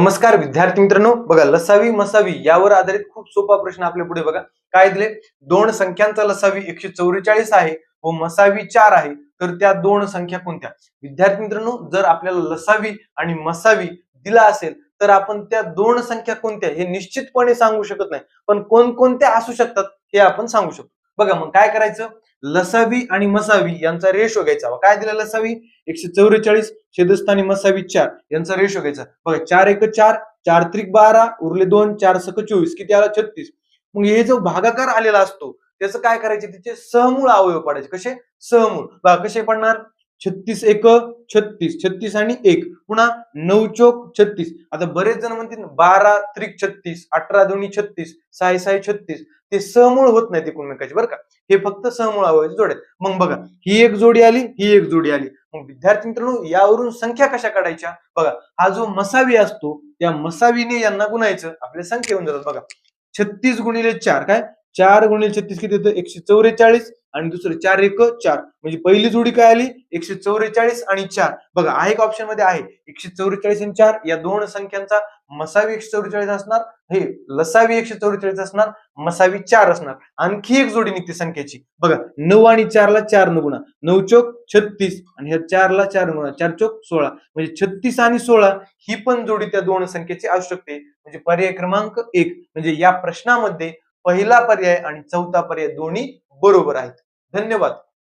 नमस्कार विद्यार्थी मित्रांनो, बघा लसावी मसावी यावर आधारित खूप सोपा प्रश्न आपल्या पुढे बघा. काय दिले? दोन संख्यांचा लसावी 144 आहे व मसावी 4 आहे, तर त्या दोन संख्या कोणत्या? विद्यार्थी मित्रांनो, जर आपल्याला लसावी आणि मसावी दिला असेल तर आपण त्या दोन संख्या कोणत्या हे निश्चितपणे सांगू शकत नाही, पण कोणकोणत्या असू शकतात हे आपण सांगू शकतो. बघा मग काय करायचं, लसावी आणि मसावी यांचा रेशो घ्यायचा. काय दिला? लसावी 144 छेदस्थानी मसावी 4 यांचा रेशो घ्यायचा. बघा 4 एक 4, 4 त्रिक 12, उरले 2, 4 सक 24, किती आला? 36. मग हे जो भागाकार आलेला असतो त्याचं काय करायचे? तिचे सहमूळ अवयव पाडायचे. कसे? सहमूळ. बघा कसे पडणार? 36 एक 36, 36 आणि 1, पुन्हा 9 चोक 36. आता बरेच जण म्हणतील 12 त्रिक 36, 18 दोन्ही 36, 6 6 36. ते सहमूळ होत नाहीत एकमेकांचे बरं का. हे फक्त सहमूळ अवयवाचे जोड आहेत. मग बघा ही एक जोडी आली, ही एक जोडी आली. मग विद्यार्थी मित्रांनो, यावरून संख्या कशा काढायच्या? बघा हा जो मसावी असतो त्या मसावीने यांना गुणायचं, आपल्या संख्या होऊन जातात. बघा 36 गुणिले 4 काय? 4 गुणिले 36 किती होतं? 144 आणि दुसरं 4 एक 4. म्हणजे पहिली जोडी काय आली? 144 आणि 4. बघा आहे एक ऑप्शन मध्ये आहे 144 आणि 4 या दोन संख्यांचा मसावी 144 असणार, हे लसावी 144 असणार, मसावी 4 असणार. आणखी एक जोडी निघते संख्येची. बघा 9 आणि 4 ला 4 न गुणा, 9 चोक 36 आणि ह्या 4 ला 4 गुणा, 4 चोक 16. म्हणजे 36 आणि 16 ही पण जोडी त्या दोन संख्येची असू शकते. म्हणजे पर्याय क्रमांक 1. म्हणजे या प्रश्नामध्ये पहिला पर्याय आणि चौथा पर्याय दोन्ही बरोबर आहेत. धन्यवाद.